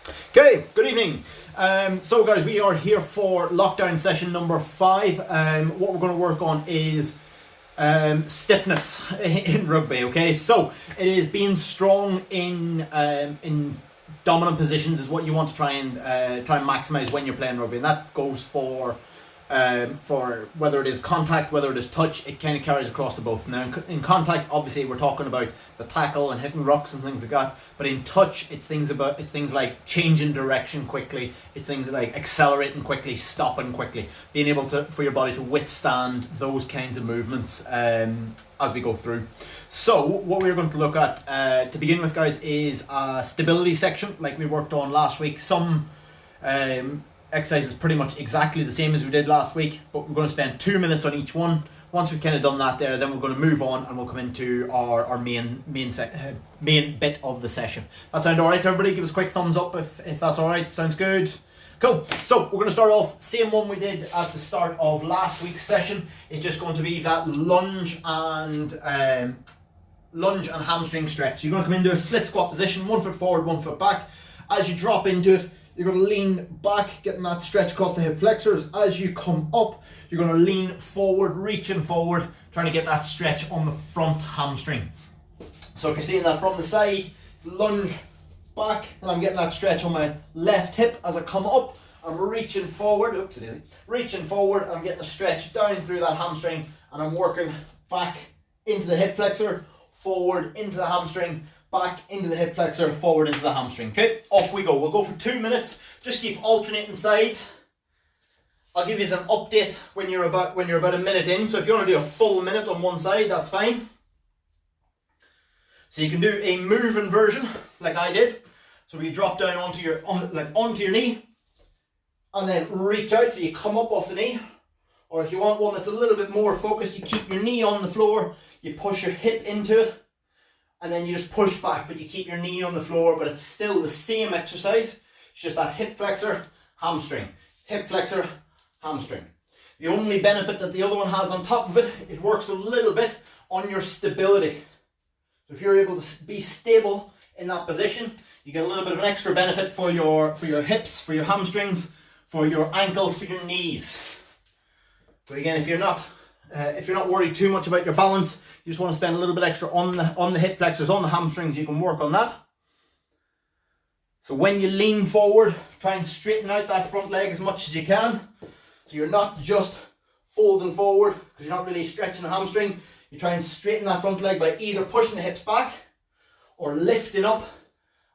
Okay, good evening. So guys, we are here for lockdown session number 5. What we're going to work on is stiffness in rugby. Okay, so it is being strong in dominant positions is what you want to try and maximize when you're playing rugby, and that goes for whether it is contact, whether it is touch. It kind of carries across to both. Now in contact, obviously we're talking about the tackle and hitting rucks and things like that, but in touch it's things like changing direction quickly, it's things like accelerating quickly, stopping quickly, being able to for your body to withstand those kinds of movements as we go through. So what we're going to look at to begin with, guys, is a stability section like we worked on last week. Some exercise is pretty much exactly the same as we did last week, but we're going to spend 2 minutes on each one. Once we've kind of done that there, then we're going to move on and we'll come into our main bit of the session. That sound alright to everybody? Give us a quick thumbs up if that's alright. Sounds good? Cool. So we're going to start off, same one we did at the start of last week's session. It's just going to be that lunge and hamstring stretch. You're going to come into a split squat position, 1 foot forward, 1 foot back. As you drop into it, you're going to lean back, getting that stretch across the hip flexors. As you come up, you're going to lean forward, reaching forward, trying to get that stretch on the front hamstring. So if you're seeing that from the side, lunge back, and I'm getting that stretch on my left hip. As I come up, I'm reaching forward. Oops, it is. Reaching forward, I'm getting a stretch down through that hamstring, and I'm working back into the hip flexor, forward into the hamstring, back into the hip flexor, forward into the hamstring. Okay, off we go. We'll go for 2 minutes. Just keep alternating sides. I'll give you an update when you're about a minute in. So if you want to do a full minute on one side, that's fine. So you can do a moving version like I did. So you drop down onto your knee, and then reach out. So you come up off the knee. Or if you want one that's a little bit more focused, you keep your knee on the floor. You push your hip into it. And then you just push back, but you keep your knee on the floor, but it's still the same exercise. It's just that hip flexor, hamstring, hip flexor, hamstring. The only benefit that the other one has on top of it, it works a little bit on your stability. So if you're able to be stable in that position, you get a little bit of an extra benefit for your hips, for your hamstrings, for your ankles, for your knees. But again, if you're not worried too much about your balance, you just want to spend a little bit extra on the hip flexors, on the hamstrings, you can work on that. So when you lean forward, try and straighten out that front leg as much as you can. So you're not just folding forward because you're not really stretching the hamstring. You try and straighten that front leg by either pushing the hips back or lifting up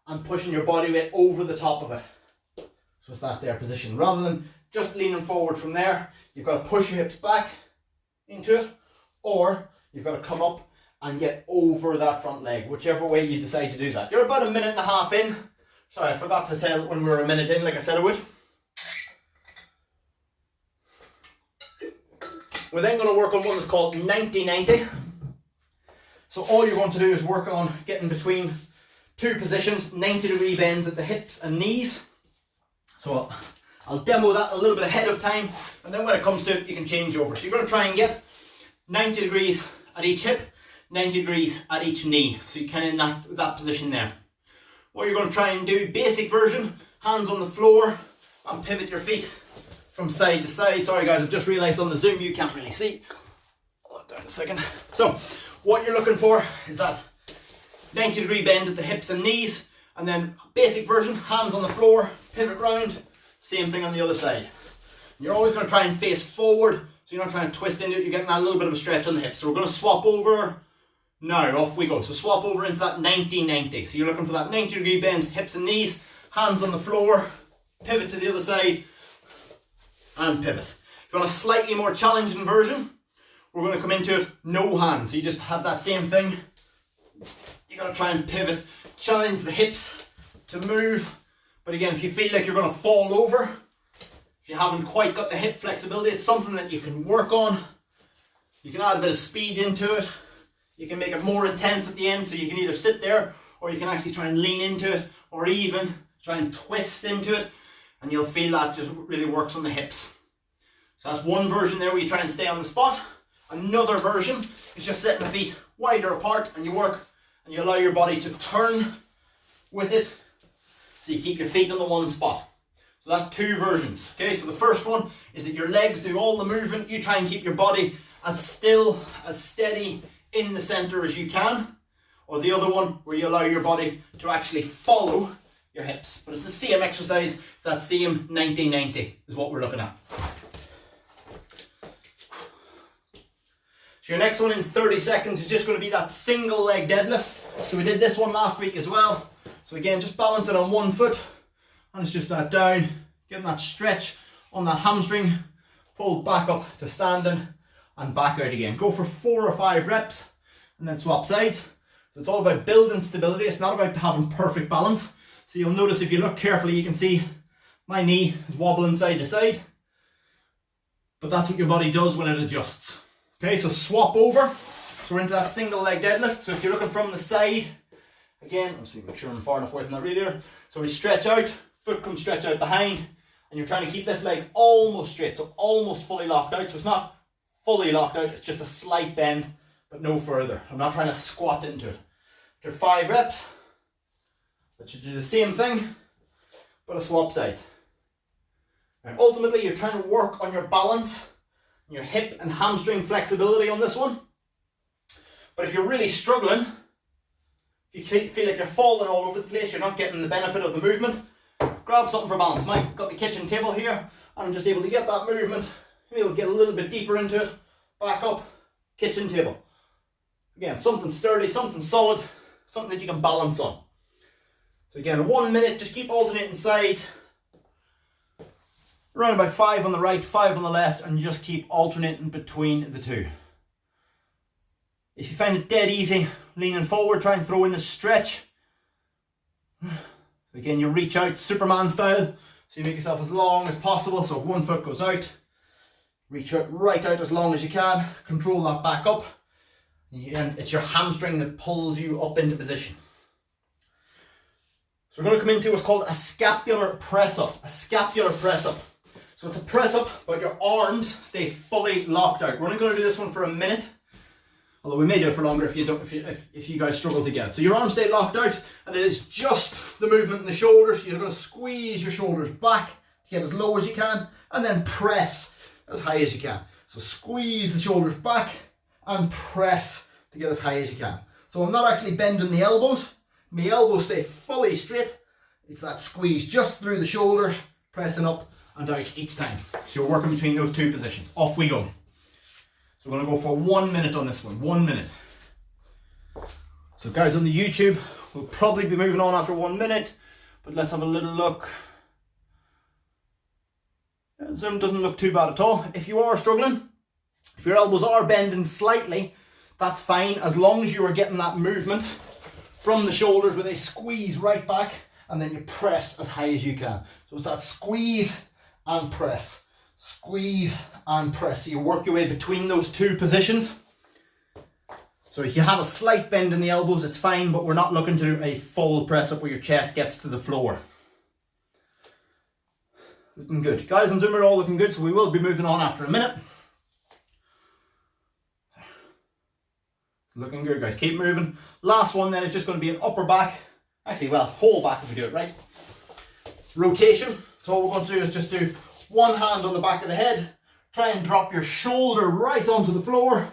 and pushing your body weight over the top of it. So it's that there position. Rather than just leaning forward from there, you've got to push your hips back into it, or you've got to come up and get over that front leg, whichever way you decide to do that. You're about a minute and a half in. Sorry, I forgot to say when we were a minute in, like I said I would. We're then going to work on one that's called 90-90. So all you're going to do is work on getting between two positions, 90-degree bends at the hips and knees. So I'll demo that a little bit ahead of time, and then when it comes to it, you can change over. So you're going to try and get 90 degrees at each hip, 90 degrees at each knee. So you're kind of in that position there. What you're going to try and do, basic version, hands on the floor, and pivot your feet from side to side. Sorry guys, I've just realised on the Zoom you can't really see. I'll let down a second. So what you're looking for is that 90-degree bend at the hips and knees, and then basic version, hands on the floor, pivot round. Same thing on the other side. You're always going to try and face forward, so you're not trying to twist into it. You're getting that little bit of a stretch on the hips. So we're going to swap over. Now, off we go. So swap over into that 90-90. So you're looking for that 90-degree bend, hips and knees, hands on the floor, pivot to the other side, and pivot. If you want a slightly more challenging version, we're going to come into it no hands. So you just have that same thing. You're going to try and pivot, challenge the hips to move. But again, if you feel like you're going to fall over, if you haven't quite got the hip flexibility, it's something that you can work on. You can add a bit of speed into it. You can make it more intense at the end, so you can either sit there or you can actually try and lean into it, or even try and twist into it, and you'll feel that just really works on the hips. So that's one version there where you try and stay on the spot. Another version is just setting the feet wider apart, and you work and you allow your body to turn with it. So you keep your feet on the one spot. So that's 2 versions. Okay, so the first one is that your legs do all the movement. You try and keep your body as still, as steady in the center as you can. Or the other one where you allow your body to actually follow your hips. But it's the same exercise, that same 90-90 is what we're looking at. So your next one in 30 seconds is just going to be that single leg deadlift. So we did this one last week as well. So again, just balance it on one foot. And it's just that down, getting that stretch on that hamstring, pull back up to standing and back out again. Go for 4 or 5 reps and then swap sides. So it's all about building stability. It's not about having perfect balance. So you'll notice if you look carefully, you can see my knee is wobbling side to side. But that's what your body does when it adjusts. Okay, so swap over. So we're into that single leg deadlift. So if you're looking from the side, again, let's see, make sure I'm far enough away from that radiator. So we stretch out. Foot comes stretch out behind, and you're trying to keep this leg almost straight, so almost fully locked out. So it's not fully locked out, it's just a slight bend, but no further. I'm not trying to squat into it. After 5 reps, that should do the same thing, but a swap side. And ultimately, you're trying to work on your balance, your hip and hamstring flexibility on this one. But if you're really struggling, if you feel like you're falling all over the place, you're not getting the benefit of the movement, grab something for balance. I've got my kitchen table here, and I'm just able to get that movement, able to get a little bit deeper into it, back up, kitchen table. Again, something sturdy, something solid, something that you can balance on. So again, 1 minute, just keep alternating sides. Around about 5 on the right, 5 on the left, and just keep alternating between the 2. If you find it dead easy, leaning forward, try and throw in a stretch. Again, you reach out Superman style, so you make yourself as long as possible. So if one foot goes out, reach out, right out as long as you can, control that back up. And it's your hamstring that pulls you up into position. So we're going to come into what's called a scapular press up. A scapular press up. So it's a press up, but your arms stay fully locked out. We're only going to do this one for a minute. Although we may do it for longer if you guys struggle to get it. So your arms stay locked out, and it is just the movement in the shoulders. You're going to squeeze your shoulders back to get as low as you can, and then press as high as you can. So squeeze the shoulders back and press to get as high as you can. So I'm not actually bending the elbows. My elbows stay fully straight. It's that squeeze just through the shoulders, pressing up and out each time. So you're working between those 2 positions. Off we go. So we're going to go for 1 minute on this one, 1 minute. So guys on the YouTube, we'll probably be moving on after 1 minute, but let's have a little look. Zoom doesn't look too bad at all. If you are struggling, if your elbows are bending slightly, that's fine, as long as you are getting that movement from the shoulders where they squeeze right back, and then you press as high as you can. So it's that squeeze and press. Squeeze and press. So you work your way between those 2 positions. So if you have a slight bend in the elbows, it's fine, but we're not looking to do a full press up where your chest gets to the floor. Looking good. Guys on Zoom are all looking good, so we will be moving on after a minute. Looking good, guys. Keep moving. Last one then is just going to be an upper back. Actually, well, whole back if we do it right. Rotation. So all we're going to do is just do one hand on the back of the head, try and drop your shoulder right onto the floor,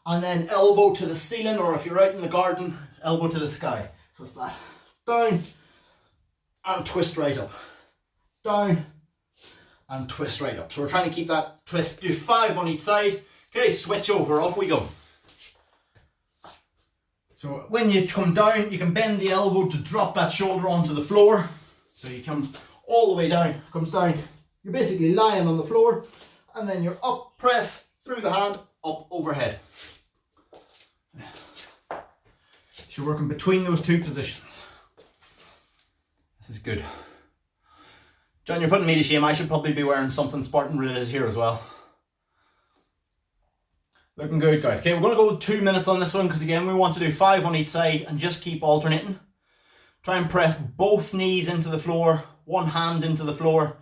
and then elbow to the ceiling, or if you're out in the garden, elbow to the sky. So it's that. Down, and twist right up. Down, and twist right up. So we're trying to keep that twist, do 5 on each side. Okay, switch over, off we go. So when you come down, you can bend the elbow to drop that shoulder onto the floor. So you come all the way down, comes down. You're basically lying on the floor, and then you're up, press through the hand, up overhead. So you're working between those 2 positions. This is good. John, you're putting me to shame. I should probably be wearing something Spartan related here as well. Looking good, guys. Okay, we're going to go with 2 minutes on this one, because again, we want to do 5 on each side and just keep alternating. Try and press both knees into the floor, one hand into the floor.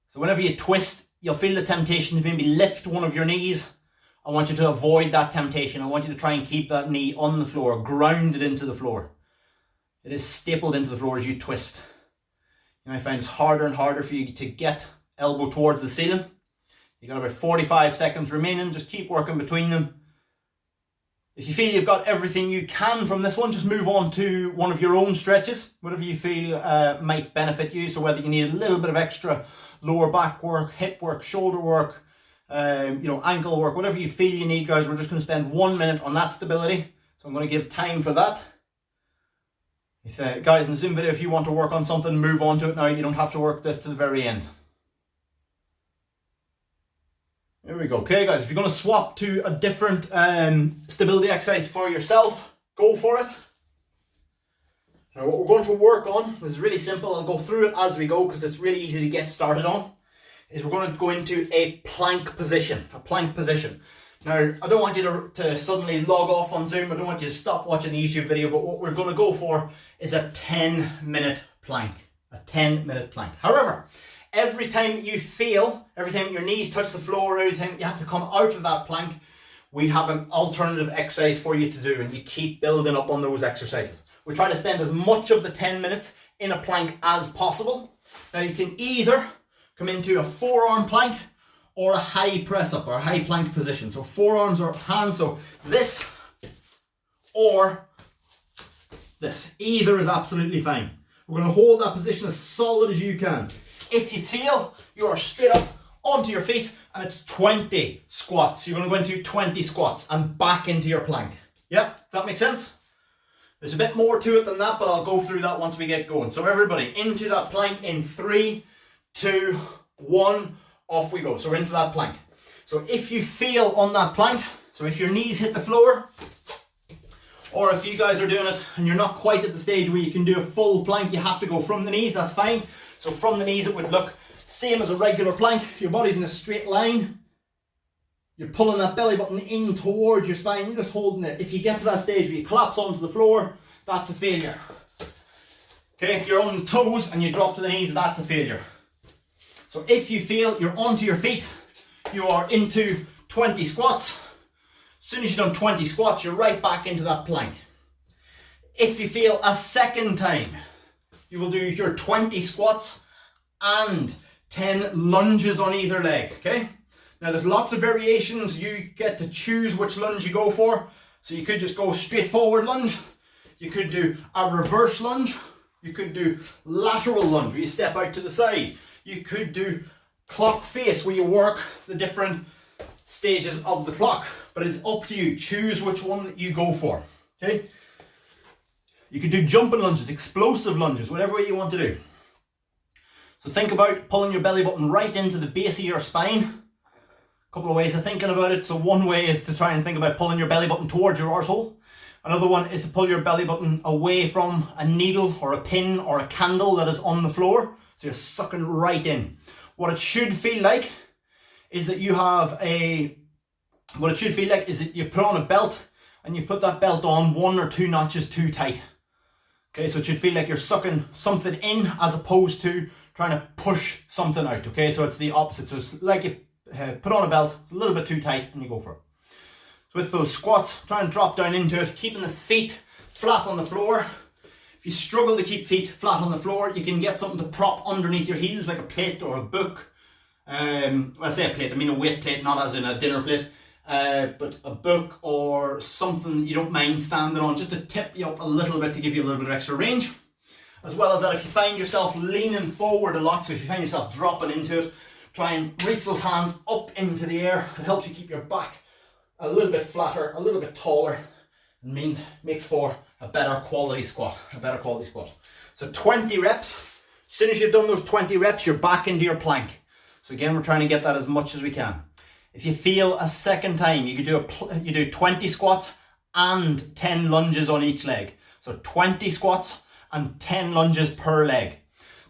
So whenever you twist, you'll feel the temptation to maybe lift one of your knees. I want you to avoid that temptation. I want you to try and keep that knee on the floor, grounded into the floor. It is stapled into the floor as you twist. You might find it's harder and harder for you to get elbow towards the ceiling. You got about 45 seconds remaining. Just keep working between them. If you feel you've got everything you can from this one, just move on to one of your own stretches, whatever you feel might benefit you. So whether you need a little bit of extra lower back work, hip work, shoulder work, ankle work, whatever you feel you need, guys. We're just going to spend 1 minute on that stability. So I'm going to give time for that. If guys in the Zoom video, if you want to work on something, move on to it now. You don't have to work this to the very end. There we go. Okay, guys, if you're going to swap to a different stability exercise for yourself, go for it. Now, what we're going to work on is really simple. I'll go through it as we go because it's really easy to get started on. Is we're going to go into a plank position. Now, I don't want you to suddenly log off on Zoom. I don't want you to stop watching the YouTube video, but what we're going to go for is a 10-minute plank. A 10-minute plank. However, every time your knees touch the floor, every time you have to come out of that plank, we have an alternative exercise for you to do, and you keep building up on those exercises. We try to spend as much of the 10 minutes in a plank as possible. Now, you can either come into a forearm plank or a high press up or a high plank position. So forearms or hands, so this or this. Either is absolutely fine. We're going to hold that position as solid as you can. If you feel you are straight up onto your feet and it's 20 squats, you're going to go into 20 squats and back into your plank. Yeah, does that make sense? There's a bit more to it than that, but I'll go through that once we get going. So everybody, into that plank in 3, 2, 1, off we go. So we're into that plank. So if you feel on that plank, so if your knees hit the floor, or if you guys are doing it and you're not quite at the stage where you can do a full plank, you have to go from the knees, that's fine. So from the knees it would look same as a regular plank. Your body's in a straight line. You're pulling that belly button in towards your spine. You're just holding it. If you get to that stage where you collapse onto the floor, that's a failure. Okay, if you're on the toes and you drop to the knees, that's a failure. So if you feel you're onto your feet, you are into 20 squats. As soon as you've done 20 squats, you're right back into that plank. If you feel a second time, you will do your 20 squats and 10 lunges on either leg, okay? Now there's lots of variations. You get to choose which lunge you go for. So you could just go straight forward lunge. You could do a reverse lunge. You could do lateral lunge where you step out to the side. You could do clock face where you work the different stages of the clock. But it's up to you. Choose which one that you go for, okay? You could do jumping lunges, explosive lunges, whatever way you want to do. So think about pulling your belly button right into the base of your spine. Couple of ways of thinking about it. So one way is to try and think about pulling your belly button towards your arsehole. Another one is to pull your belly button away from a needle or a pin or a candle that is on the floor. So you're sucking right in. What it should feel like is that you've put on a belt and you've put that belt on 1 or 2 notches too tight. Okay, so it should feel like you're sucking something in as opposed to trying to push something out. Okay, so it's the opposite. So it's like if put on a belt, it's a little bit too tight and you go for it. So with those squats, try and drop down into it, keeping the feet flat on the floor. If you struggle to keep feet flat on the floor, you can get something to prop underneath your heels, like a plate or a book. When I say a plate, I mean a weight plate, not as in a dinner plate, but a book or something that you don't mind standing on, just to tip you up a little bit to give you a little bit of extra range. As well as that, if you find yourself leaning forward a lot, so if you find yourself dropping into it, try and reach those hands up into the air. It helps you keep your back a little bit flatter, a little bit taller, and makes for a better quality squat. So 20 reps. As soon as you've done those 20 reps, you're back into your plank. So again, we're trying to get that as much as we can. If you feel a second time, you could do 20 squats and 10 lunges on each leg. So 20 squats and 10 lunges per leg.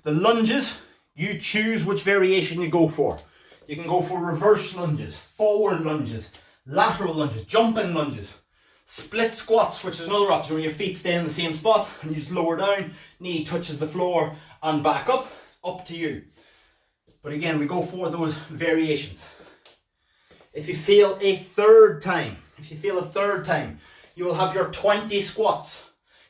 The lunges, you choose which variation you go for. You can go for reverse lunges, forward lunges, lateral lunges, jumping lunges, split squats, which is another option where your feet stay in the same spot and you just lower down, knee touches the floor and back up. Up to you. But again, we go for those variations. If you feel a third time, you will have your 20 squats.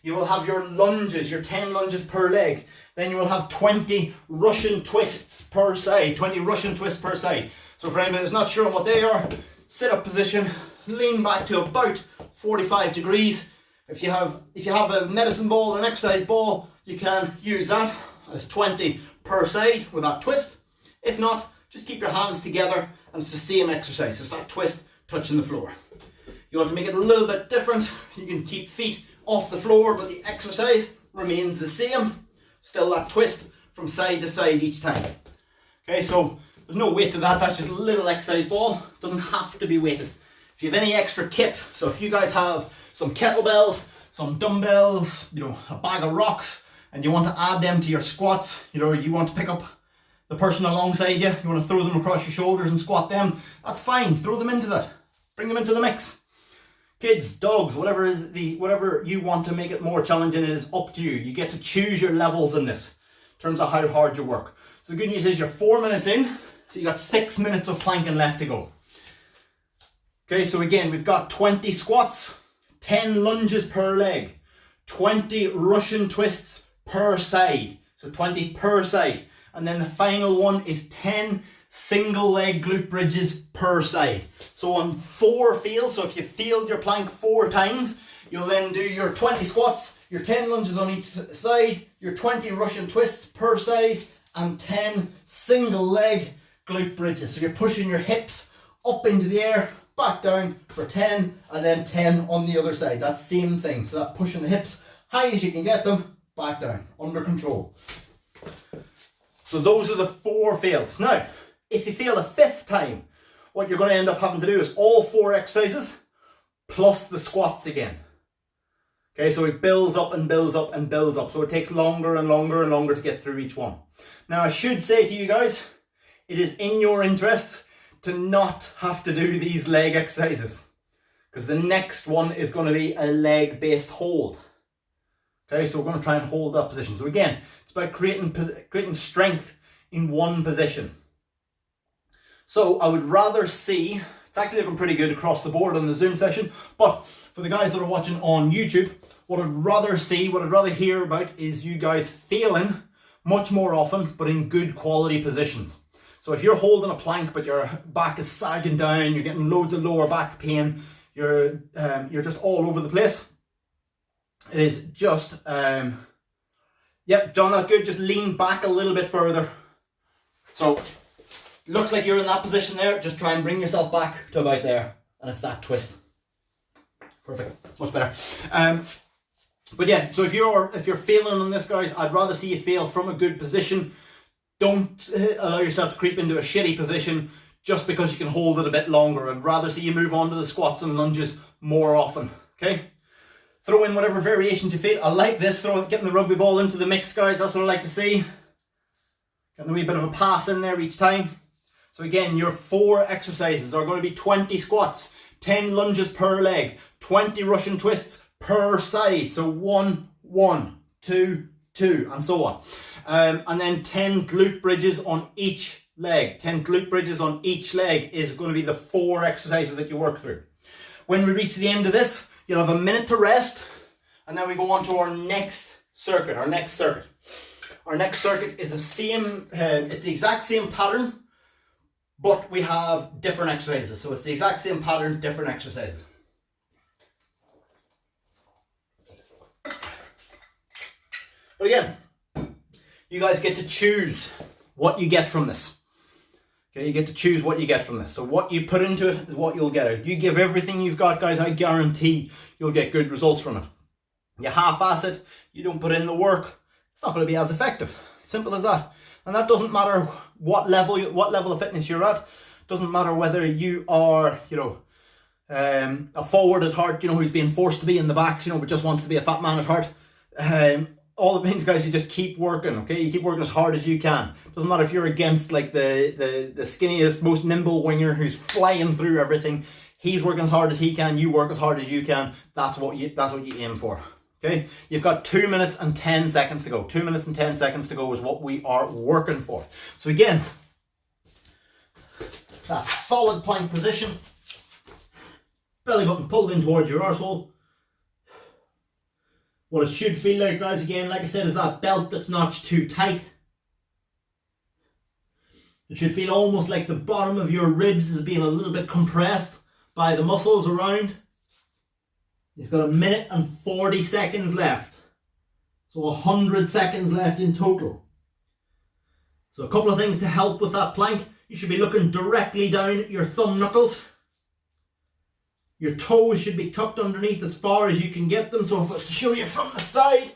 You will have your lunges, your 10 lunges per leg. Then you will have 20 Russian twists per side, 20 Russian twists per side. So for anybody that's not sure what they are, sit up position, lean back to about 45 degrees. If you have a medicine ball or an exercise ball, you can use that as 20 per side with that twist. If not, just keep your hands together and it's the same exercise. It's that twist touching the floor. You want to make it a little bit different, you can keep feet off the floor, but the exercise remains the same. Still that twist from side to side each time. Okay, so there's no weight to that, that's just a little exercise ball. It doesn't have to be weighted. If you have any extra kit, so if you guys have some kettlebells, some dumbbells, a bag of rocks, and you want to add them to your squats, you want to pick up the person alongside you, you want to throw them across your shoulders and squat them, that's fine, throw them into that. Bring them into the mix. Kids, dogs, whatever you want to make it more challenging, it is up to you. You get to choose your levels in this, in terms of how hard you work. So the good news is you're 4 minutes in, so you got 6 minutes of planking left to go. Okay, so again, we've got 20 squats, 10 lunges per leg, 20 Russian twists per side, so 20 per side. And then the final one is 10 single leg glute bridges per side. So on 4 fields, so if you field your plank 4 times, you'll then do your 20 squats, your 10 lunges on each side, your 20 Russian twists per side, and 10 single leg glute bridges. So you're pushing your hips up into the air, back down for 10, and then 10 on the other side. That same thing. So that pushing the hips high as you can get them, back down, under control. So those are the 4 fails. Now, if you fail a 5th time, what you're going to end up having to do is all 4 exercises plus the squats again. Okay, so it builds up and builds up and builds up. So it takes longer and longer and longer to get through each one. Now, I should say to you guys, it is in your interests to not have to do these leg exercises, because the next one is going to be a leg-based hold. Okay, so we're going to try and hold that position. So again, it's about creating strength in one position. So I would rather see, it's actually looking pretty good across the board on the Zoom session, but for the guys that are watching on YouTube, what I'd rather see, what I'd rather hear about is you guys failing much more often, but in good quality positions. So if you're holding a plank, but your back is sagging down, you're getting loads of lower back pain, you're just all over the place, it is just, yeah, John, that's good, just lean back a little bit further. So, looks like you're in that position there, just try and bring yourself back to about there, and it's that twist. Perfect, much better. But yeah, so if you're failing on this, guys, I'd rather see you fail from a good position. Don't allow yourself to creep into a shitty position just because you can hold it a bit longer. I'd rather see you move on to the squats and lunges more often, okay? Throw in whatever variations you feel. I like this, getting the rugby ball into the mix, guys, that's what I like to see. Getting a wee bit of a pass in there each time. So again, your 4 exercises are going to be 20 squats, 10 lunges per leg, 20 Russian twists per side. So 1, 1, 2, 2, and so on. And then 10 glute bridges on each leg. 10 glute bridges on each leg is going to be the 4 exercises that you work through. When we reach the end of this, you'll have a minute to rest, and then we go on to our next circuit. Our next circuit is the same, it's the exact same pattern, but we have different exercises. So it's the exact same pattern, different exercises. But again, you guys get to choose what you get from this. Okay, you get to choose what you get from this. So what you put into it is what you'll get out. You give everything you've got, guys, I guarantee you'll get good results from it. You half-ass it, you don't put in the work, it's not going to be as effective. Simple as that. And that doesn't matter what level of fitness you're at. Doesn't matter whether you are, a forward at heart, who's being forced to be in the back, but just wants to be a fat man at heart. All it means, guys, you just keep working, okay? You keep working as hard as you can. Doesn't matter if you're against like the skinniest, most nimble winger who's flying through everything. He's working as hard as he can. You work as hard as you can. That's what you aim for. Okay? You've got 2 minutes and 10 seconds to go. 2 minutes and 10 seconds to go is what we are working for. So again, that solid plank position. Belly button pulled in towards your arsehole. What it should feel like, guys, again, like I said, is that belt that's not too tight. It should feel almost like the bottom of your ribs is being a little bit compressed by the muscles around. You've got 1 minute and 40 seconds left. So 100 seconds left in total. So a couple of things to help with that plank. You should be looking directly down at your thumb knuckles. Your toes should be tucked underneath as far as you can get them. So if I was to show you from the side,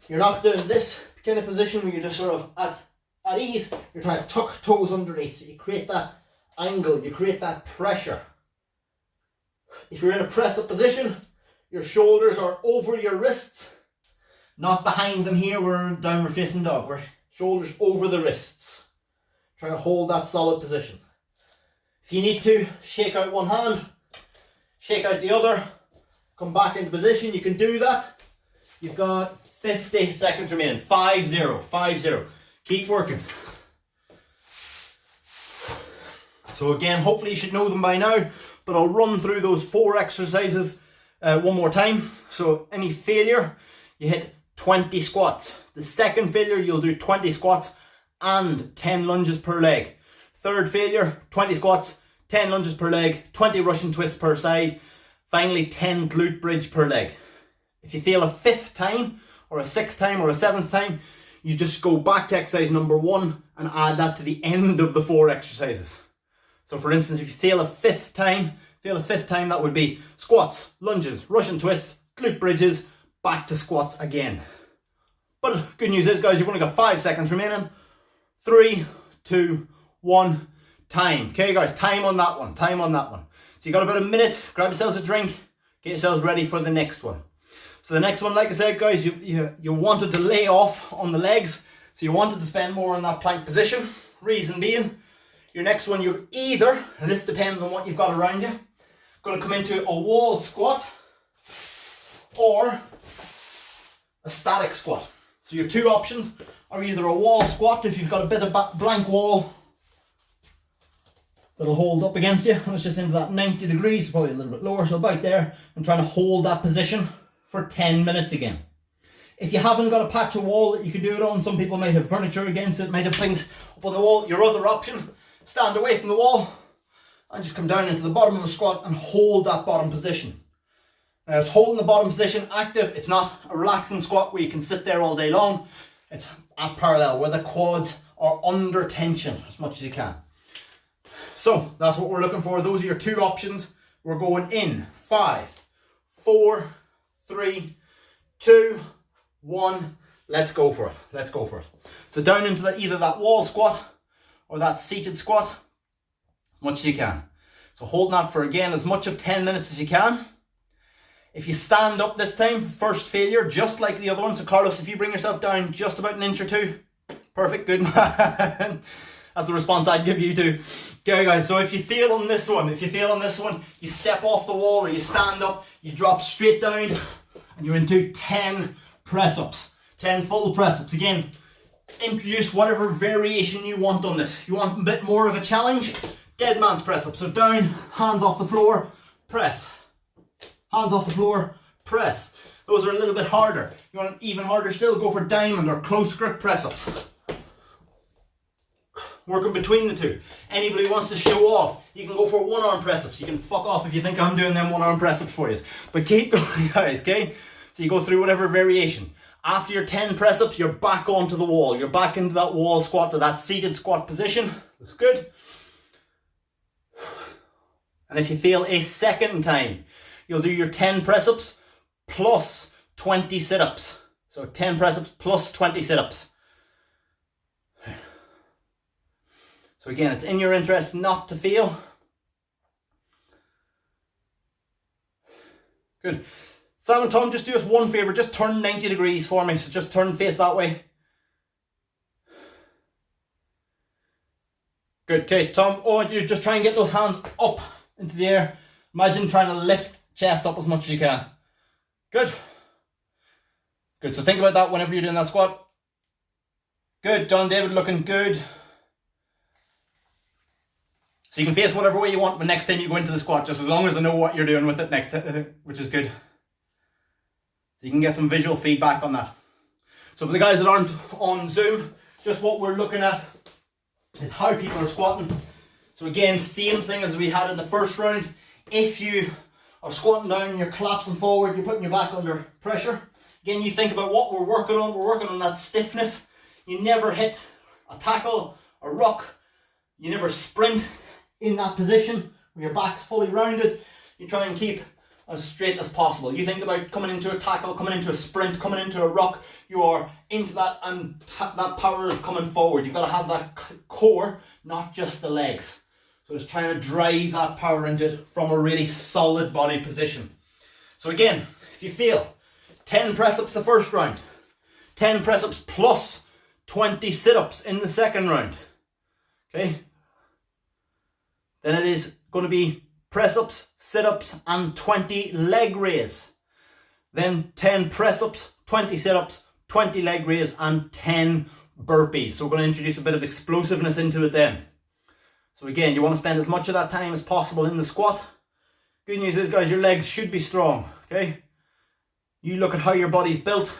you're not doing this kind of position where you're just sort of at ease. You're trying to tuck toes underneath, so you create that angle, you create that pressure. If you're in a press up position, your shoulders are over your wrists, not behind them. Here we're in downward facing dog, where shoulders over the wrists. Try to hold that solid position. If you need to, shake out one hand, shake out the other, come back into position, you can do that. You've got 50 seconds remaining. 5-0, 5-0. Keep working. So again, hopefully you should know them by now, but I'll run through those 4 exercises one more time. So any failure, you hit 20 squats. The second failure, you'll do 20 squats and 10 lunges per leg. Third failure, 20 squats, 10 lunges per leg, 20 Russian twists per side. Finally, 10 glute bridge per leg. If you fail a 5th time, or a 6th time, or a 7th time, you just go back to exercise number 1 and add that to the end of the 4 exercises. So for instance, if you fail a 5th time, that would be squats, lunges, Russian twists, glute bridges, back to squats again. But good news is, guys, you've only got 5 seconds remaining. 3, 2, 1, time. Okay, guys, time on that one. So you got about a minute. Grab yourselves a drink. Get yourselves ready for the next one. So the next one, like I said, guys, you wanted to lay off on the legs. So you wanted to spend more on that plank position. Reason being, your next one, you're either, and this depends on what you've got around you, going to come into a wall squat or a static squat. So your 2 options are either a wall squat if you've got a bit of blank wall that'll hold up against you, and it's just into that 90 degrees, probably a little bit lower, so about there, and trying to hold that position for 10 minutes again. If you haven't got a patch of wall that you can do it on, some people might have furniture against it, might have things up on the wall. Your other option, stand away from the wall and just come down into the bottom of the squat and hold that bottom position. Now, it's holding the bottom position active. It's not a relaxing squat where you can sit there all day long. It's at parallel, where the quads are under tension as much as you can. So that's what we're looking for. Those are your 2 options. We're going in 5, 4, 3, 2, 1. Let's go for it. So down into either that wall squat or that seated squat as much as you can. So holding that for, again, as much of 10 minutes as you can. If you stand up this time, first failure, just like the other one. So Carlos, if you bring yourself down just about 1 inch or 2, perfect, good man. That's the response I'd give you too. Okay, guys, so if you fail on this one, you step off the wall or you stand up, you drop straight down and you're into 10 press-ups, 10 full press-ups. Again, introduce whatever variation you want on this. If you want a bit more of a challenge, dead man's press-up. So down, hands off the floor, press. Hands off the floor, press. Those are a little bit harder. You want it even harder still, go for diamond or close grip press-ups. Working between the 2. Anybody who wants to show off, you can go for 1-arm press-ups. You can fuck off if you think I'm doing them 1-arm press-ups for you. But keep going, guys, okay? So you go through whatever variation. After your 10 press-ups, you're back onto the wall. You're back into that wall squat, to that seated squat position. Looks good. And if you fail a second time, you'll do your 10 press-ups plus 20 sit-ups. So 10 press-ups plus 20 sit-ups. So again, it's in your interest not to fail. Good. Sam and Tom, just do us one favour. Just turn 90 degrees for me. So just turn face that way. Good. Okay, Tom, I want you to just try and get those hands up into the air. Imagine trying to lift chest up as much as you can. Good. Good. So think about that whenever you're doing that squat. Good. John David, looking good. So you can face whatever way you want, but next time you go into the squat, just as long as I know what you're doing with it next, which is good. So you can get some visual feedback on that. So for the guys that aren't on Zoom, just what we're looking at is how people are squatting. So again, same thing as we had in the first round. If you are squatting down, you're collapsing forward, you're putting your back under pressure. Again, you think about what we're working on. We're working on that stiffness. You never hit a tackle, a ruck. You never sprint in that position where your back's fully rounded. You try and keep as straight as possible. You think about coming into a tackle, coming into a sprint, coming into a ruck. You are into that, and that power of coming forward. You've got to have that core, not just the legs. So it's trying to drive that power into it from a really solid body position. So again, if you feel 10 press-ups the first round, 10 press-ups plus 20 sit-ups in the second round, okay, then it is going to be press-ups, sit-ups and 20 leg raise. Then 10 press-ups, 20 sit-ups, 20 leg raise and 10 burpees. So we're going to introduce a bit of explosiveness into it then. So again, you want to spend as much of that time as possible in the squat. Good news is, guys, your legs should be strong, okay? You look at how your body's built.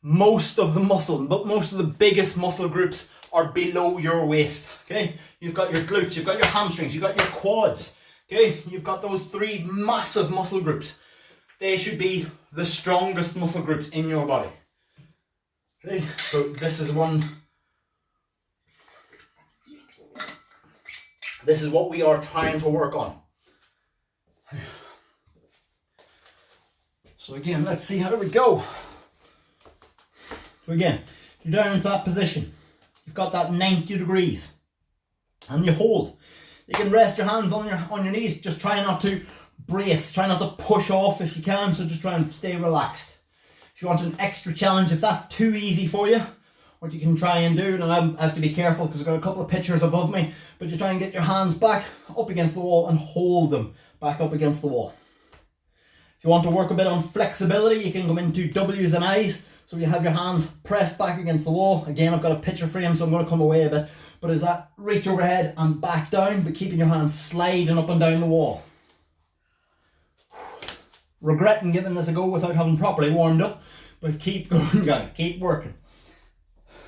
Most of the muscle, but most of the biggest muscle groups are below your waist, okay? You've got your glutes, you've got your hamstrings, you've got your quads, okay? You've got those three massive muscle groups. They should be the strongest muscle groups in your body. Okay, so this is one. This is what we are trying to work on. So again, let's see how we go. So again, you're down into that position. You've got that 90 degrees. And you hold. You can rest your hands on your knees. Just try not to brace. Try not to push off if you can. So just try and stay relaxed. If you want an extra challenge, if that's too easy for you, what you can try and do, and I have to be careful because I've got a couple of pictures above me, but you try and get your hands back up against the wall and hold them back up against the wall. If you want to work a bit on flexibility, you can come into W's and I's. So you have your hands pressed back against the wall. Again, I've got a picture frame, so I'm going to come away a bit. But is that reach overhead and back down, but keeping your hands sliding up and down the wall. Regretting giving this a go without having properly warmed up, but keep going, guys. Keep working.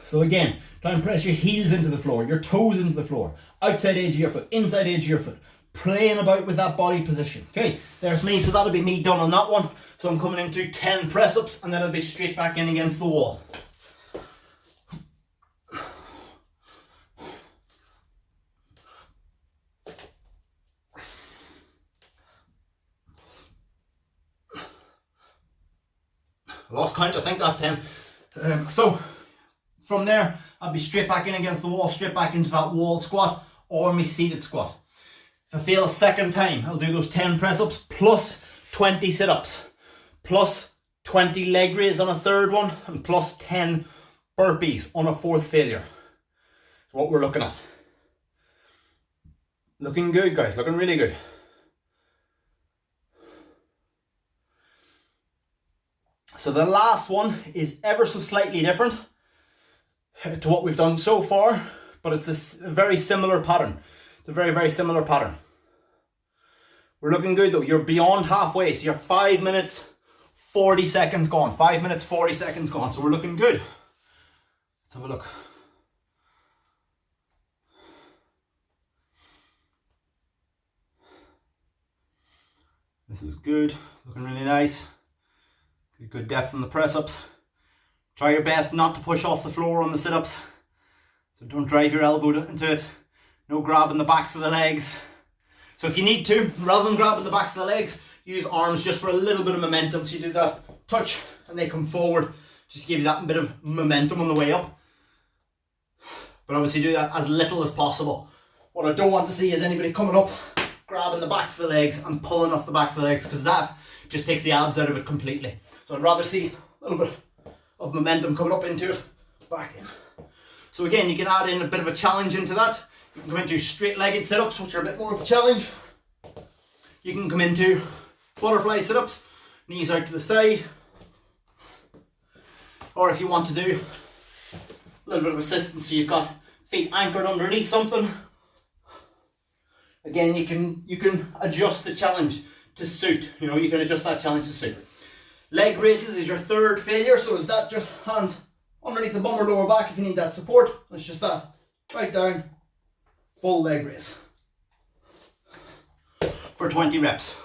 So again, try and press your heels into the floor, your toes into the floor, outside edge of your foot, inside edge of your foot, playing about with that body position. Okay, there's me, so that'll be me done on that one. So I'm coming into 10 press-ups and then I'll be straight back in against the wall. I lost count, I think that's 10. So from there, I'll be straight back in against the wall, straight back into that wall squat or my seated squat. If I fail a second time, I'll do those 10 press-ups plus 20 sit-ups, plus 20 leg raises on a third one, and plus 10 burpees on a fourth failure. That's what we're looking at. Looking good, guys, looking really good. So the last one is ever so slightly different to what we've done so far, but it's a very similar pattern. It's a very, very similar pattern. We're looking good though. You're beyond halfway, so you're 5 minutes, 40 seconds gone. 5 minutes, 40 seconds gone, so we're looking good. Let's have a look. This is good, looking really nice. Good depth in the press-ups. Try your best not to push off the floor on the sit-ups. So don't drive your elbow into it. No grabbing the backs of the legs. So if you need to, rather than grabbing the backs of the legs, use arms just for a little bit of momentum. So you do that touch and they come forward, just to give you that bit of momentum on the way up. But obviously do that as little as possible. What I don't want to see is anybody coming up, grabbing the backs of the legs and pulling off the backs of the legs, because that just takes the abs out of it completely. So I'd rather see a little bit of momentum coming up into it, back in. So again, you can add in a bit of a challenge into that. You can come into straight-legged sit-ups, which are a bit more of a challenge. You can come into butterfly sit-ups, knees out to the side. Or if you want to do a little bit of assistance, so you've got feet anchored underneath something. Again, you can adjust the challenge to suit. You know, you can adjust that challenge to suit. Leg raises is your third failure, so is that just hands underneath the bum or lower back if you need that support. It's just that, right down, full leg raise for 20 reps.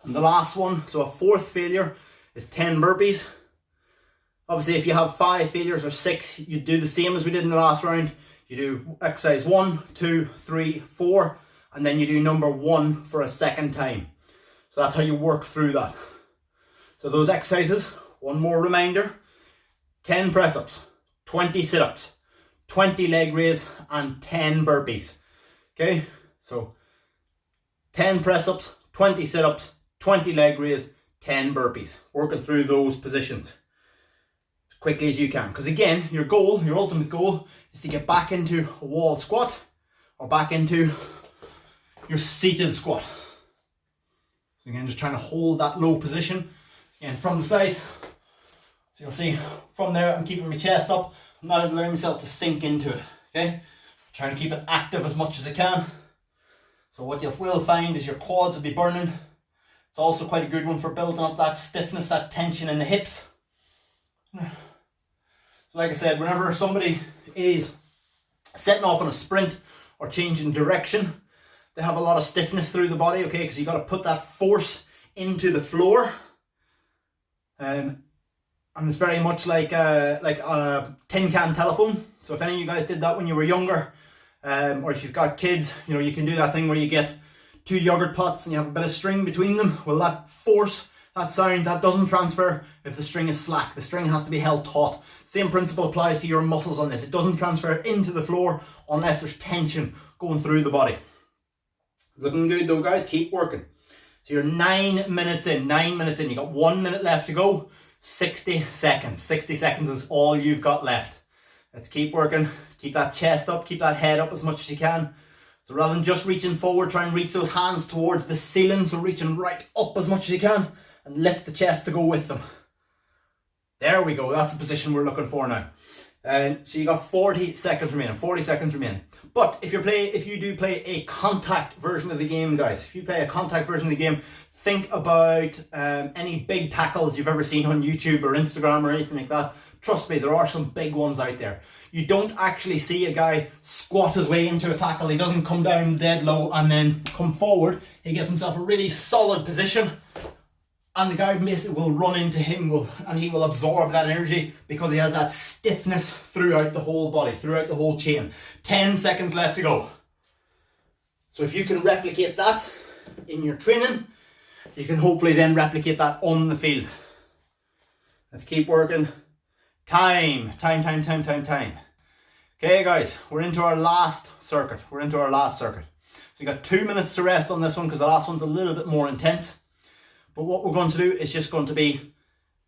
And the last one, so a fourth failure, is 10 burpees. Obviously, if you have 5 failures or 6, you do the same as we did in the last round. You do exercise 1, 2, 3, 4, and then you do number 1 for a second time. So that's how you work through that. So those exercises, one more reminder, 10 press-ups, 20 sit-ups, 20 leg raise, and 10 burpees. Okay, so 10 press-ups, 20 sit-ups, 20 leg raise, 10 burpees. Working through those positions as quickly as you can. Because again, your goal, your ultimate goal, is to get back into a wall squat or back into your seated squat. So again, just trying to hold that low position. And from the side, so you'll see from there I'm keeping my chest up. I'm not allowing myself to sink into it. Okay, trying to keep it active as much as I can. So what you will find is your quads will be burning. It's also quite a good one for building up that stiffness, that tension in the hips. So like I said, whenever somebody is setting off on a sprint or changing direction, they have a lot of stiffness through the body, okay, because you got to put that force into the floor. And it's very much like a tin can telephone. So if any of you guys did that when you were younger, or if you've got kids, you know, you can do that thing where you get 2 yogurt pots and you have a bit of string between them. Well, that force, that sound, that doesn't transfer if the string is slack. The string has to be held taut. Same principle applies to your muscles on this. It doesn't transfer into the floor unless there's tension going through the body. Looking good though, guys. Keep working. So you're 9 minutes in. 9 minutes in. You got 1 minute left to go. 60 seconds. 60 seconds is all you've got left. Let's keep working. Keep that chest up. Keep that head up as much as you can. So rather than just reaching forward, try and reach those hands towards the ceiling. So reaching right up as much as you can and lift the chest to go with them. There we go. That's the position we're looking for now. So you got 40 seconds remaining. 40 seconds remaining. But if you do play a contact version of the game, guys, if you play a contact version of the game, think about any big tackles you've ever seen on YouTube or Instagram or anything like that. Trust me, there are some big ones out there. You don't actually see a guy squat his way into a tackle. He doesn't come down dead low and then come forward. He gets himself a really solid position, and the guy basically will run into him and he will absorb that energy because he has that stiffness throughout the whole body, throughout the whole chain. 10 seconds left to go. So if you can replicate that in your training, you can hopefully then replicate that on the field. Let's keep working. Time. Okay, guys, we're into our last circuit. So you got 2 minutes to rest on this one because the last one's a little bit more intense. But what we're going to do is just going to be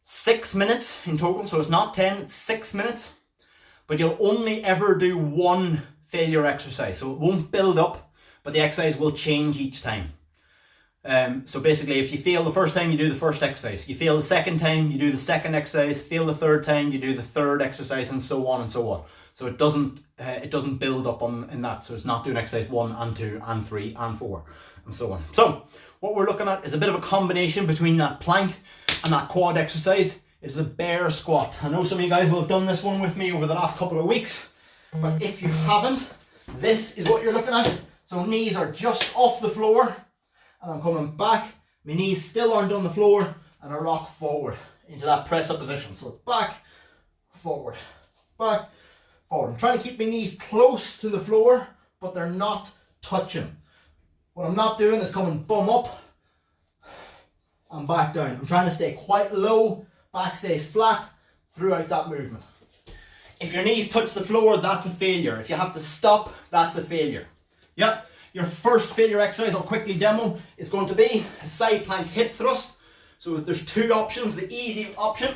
6 minutes in total. So it's not 10, it's 6 minutes. But you'll only ever do one failure exercise. So it won't build up, but the exercise will change each time. So basically, if you fail the first time, you do the first exercise. You fail the second time, you do the second exercise. Fail the third time, you do the third exercise, and so on and so on. So it doesn't build up in that. So it's not doing exercise 1 and 2 and 3 and 4 and so on. So what we're looking at is a bit of a combination between that plank and that quad exercise. It is a bear squat. I know some of you guys will have done this one with me over the last couple of weeks, but if you haven't, this is what you're looking at. So knees are just off the floor. And I'm coming back, my knees still aren't on the floor, and I rock forward into that press up position. So it's back, forward, back, forward. I'm trying to keep my knees close to the floor, but they're not touching. What I'm not doing is coming bum up and back down. I'm trying to stay quite low, back stays flat throughout that movement. If your knees touch the floor, that's a failure. If you have to stop, that's a failure. Yep. Your first failure exercise I'll quickly demo is going to be a side plank hip thrust. So there's 2 options. The easy option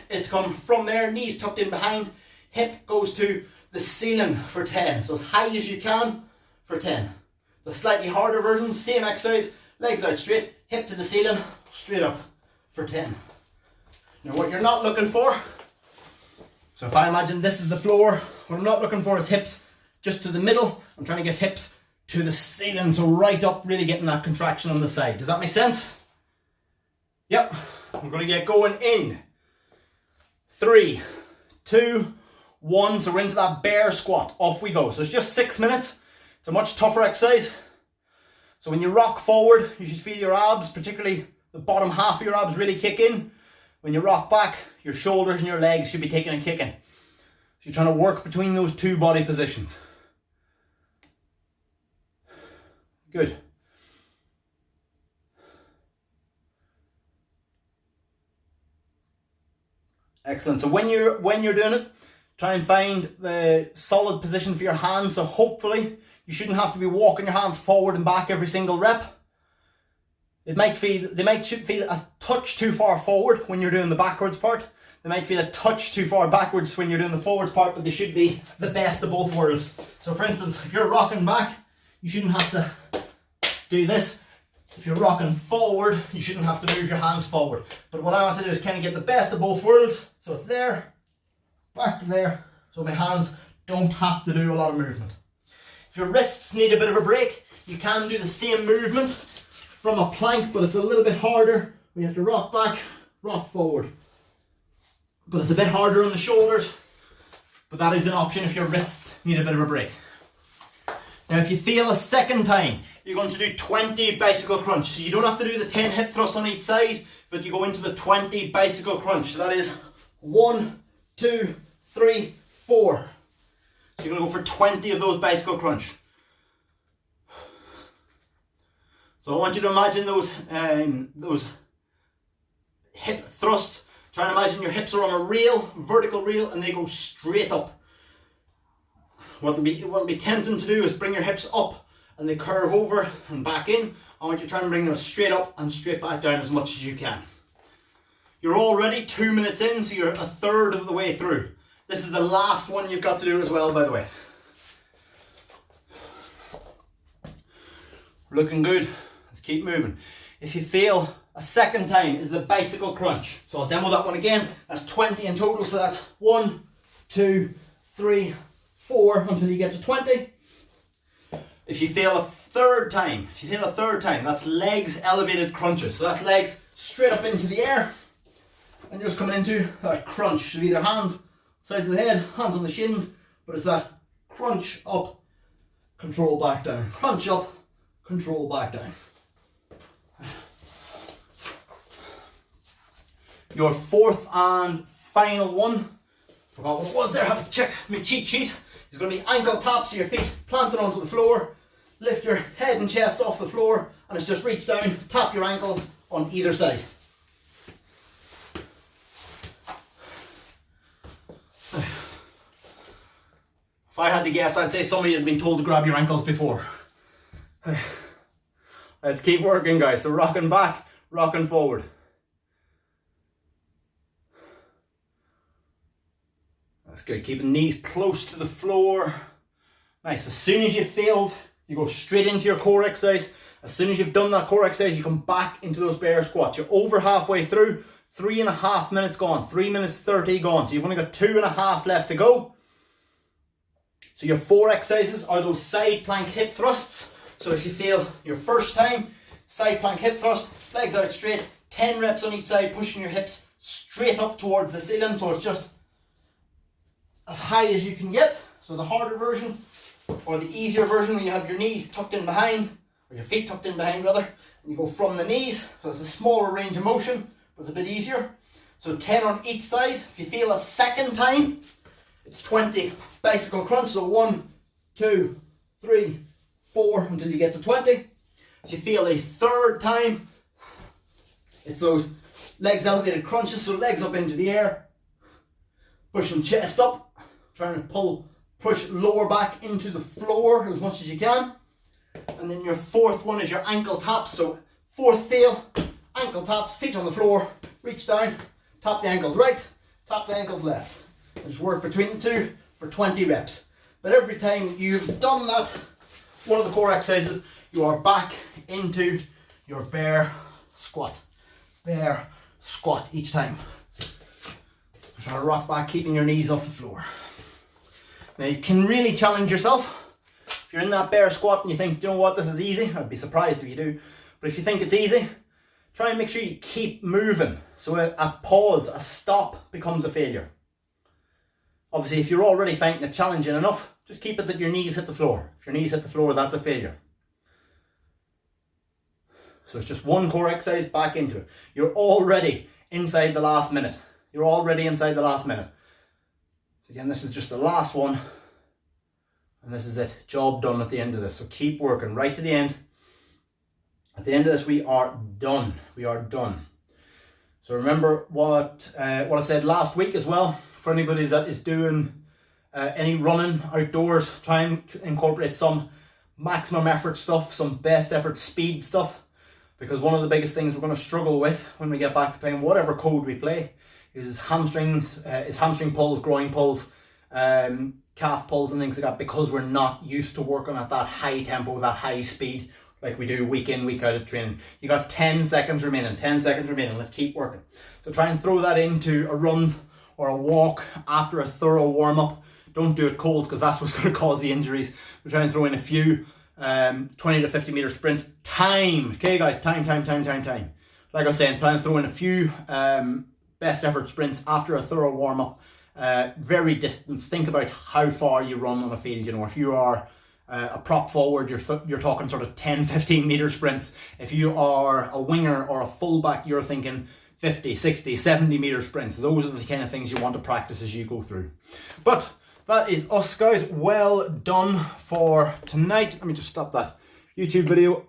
is to come from there, knees tucked in behind, hip goes to the ceiling for 10. So as high as you can for 10. The slightly harder version, same exercise, legs out straight, hip to the ceiling, straight up for 10. Now what you're not looking for, so if I imagine this is the floor, what I'm not looking for is hips just to the middle. I'm trying to get hips to the ceiling. So right up, really getting that contraction on the side. Does that make sense? Yep. We're going to get going in 3, 2, 1. So we're into that bear squat. Off we go. So it's just 6 minutes. It's a much tougher exercise. So when you rock forward, you should feel your abs, particularly the bottom half of your abs, really kick in. When you rock back, your shoulders and your legs should be taking and kicking. So you're trying to work between those two body positions. Good. Excellent. So when you're doing it, try and find the solid position for your hands. So hopefully you shouldn't have to be walking your hands forward and back every single rep. They might feel a touch too far forward when you're doing the backwards part. They might feel a touch too far backwards when you're doing the forwards part, but they should be the best of both worlds. So for instance, if you're rocking back, you shouldn't have to do this. If you're rocking forward, you shouldn't have to move your hands forward. But what I want to do is kind of get the best of both worlds. So it's there, back to there. So my hands don't have to do a lot of movement. If your wrists need a bit of a break, you can do the same movement from a plank, but it's a little bit harder. We have to rock back, rock forward. But it's a bit harder on the shoulders, but that is an option if your wrists need a bit of a break. Now if you feel a second time, you're going to do 20 bicycle crunch. So you don't have to do the 10 hip thrusts on each side, but you go into the 20 bicycle crunch. So that is 1, 2, 3, 4. So you're going to go for 20 of those bicycle crunch. So I want you to imagine those hip thrusts. Try and imagine your hips are on a rail, vertical rail, and they go straight up. What will be tempting to do is bring your hips up and they curve over and back in. I want you to try and bring them straight up and straight back down as much as you can. You're already 2 minutes in, so you're a third of the way through. This is the last one you've got to do as well, by the way. Looking good. Let's keep moving. If you feel a second time is the bicycle crunch. So I'll demo that one again. That's 20 in total. So that's 1, 2, 3, 4 until you get to 20. If you feel a third time, that's legs elevated crunches. So that's legs straight up into the air. And you're just coming into that crunch. So either hands sides of the head, hands on the shins, but it's that crunch up, control back down. Crunch up, control back down. Your fourth and final one, forgot what it was there, I have to check my cheat sheet, is going to be ankle taps, so your feet planted onto the floor, lift your head and chest off the floor, and it's just reach down, tap your ankles on either side. If I had to guess, I'd say somebody had been told to grab your ankles before. Let's keep working, guys. So rocking back, rocking forward. That's good. Keeping knees close to the floor. Nice. As soon as you've failed, you go straight into your core exercise. As soon as you've done that core exercise, you come back into those bear squats. You're over halfway through. 3.5 minutes gone. 3 minutes 30 gone. So you've only got 2.5 left to go. So your 4 exercises are those side plank hip thrusts. So if you feel your first time, side plank hip thrust, legs out straight, 10 reps on each side, pushing your hips straight up towards the ceiling. So it's just as high as you can get. So the harder version, or the easier version, when you have your knees tucked in behind, or your feet tucked in behind rather, and you go from the knees. So it's a smaller range of motion, but it's a bit easier. So 10 on each side. If you feel a second time, it's 20 bicycle crunch. So 1, 2, 3, 4 until you get to 20. If you feel a third time, it's those legs elevated crunches. So legs up into the air, pushing chest up, trying to push lower back into the floor as much as you can. And then your fourth one is your ankle taps. So fourth fail, ankle taps, feet on the floor, reach down, tap the ankles right, tap the ankles left. And just work between the two for 20 reps. But every time you've done that, one of the core exercises, you are back into your bear squat. Bear squat each time. Try to rock back, keeping your knees off the floor. Now you can really challenge yourself. If you're in that bear squat and you think, you know what, this is easy, I'd be surprised if you do, but if you think it's easy, try and make sure you keep moving. So a pause, a stop becomes a failure. Obviously, if you're already finding it challenging enough, just keep it that your knees hit the floor. If your knees hit the floor, that's a failure. So it's just one core exercise, back into it. You're already inside the last minute. You're already inside the last minute. So again, this is just the last one. And this is it. Job done at the end of this. So keep working right to the end. At the end of this, we are done. We are done. So remember what I said last week as well. For anybody that is doing any running outdoors, try and incorporate some maximum effort stuff, some best effort speed stuff. Because one of the biggest things we're going to struggle with when we get back to playing whatever code we play is hamstring pulls, groin pulls, calf pulls and things like that, because we're not used to working at that high tempo, that high speed like we do week in, week out of training. You got 10 seconds remaining, 10 seconds remaining, let's keep working. So try and throw that into a run or a walk after a thorough warm-up. Don't do it cold because that's what's going to cause the injuries. We're trying to throw in a few 20 to 50 meter sprints. Time, okay guys, time. Like I was saying, try and throw in a few best effort sprints after a thorough warm-up. Very distance. Think about how far you run on a field. You know, if you are a prop forward, you're talking sort of 10-15 meter sprints. If you are a winger or a fullback, you're thinking 50, 60, 70 meter sprints. Those are the kind of things you want to practice as you go through. But that is us, guys. Well done for tonight. Let me just stop that YouTube video.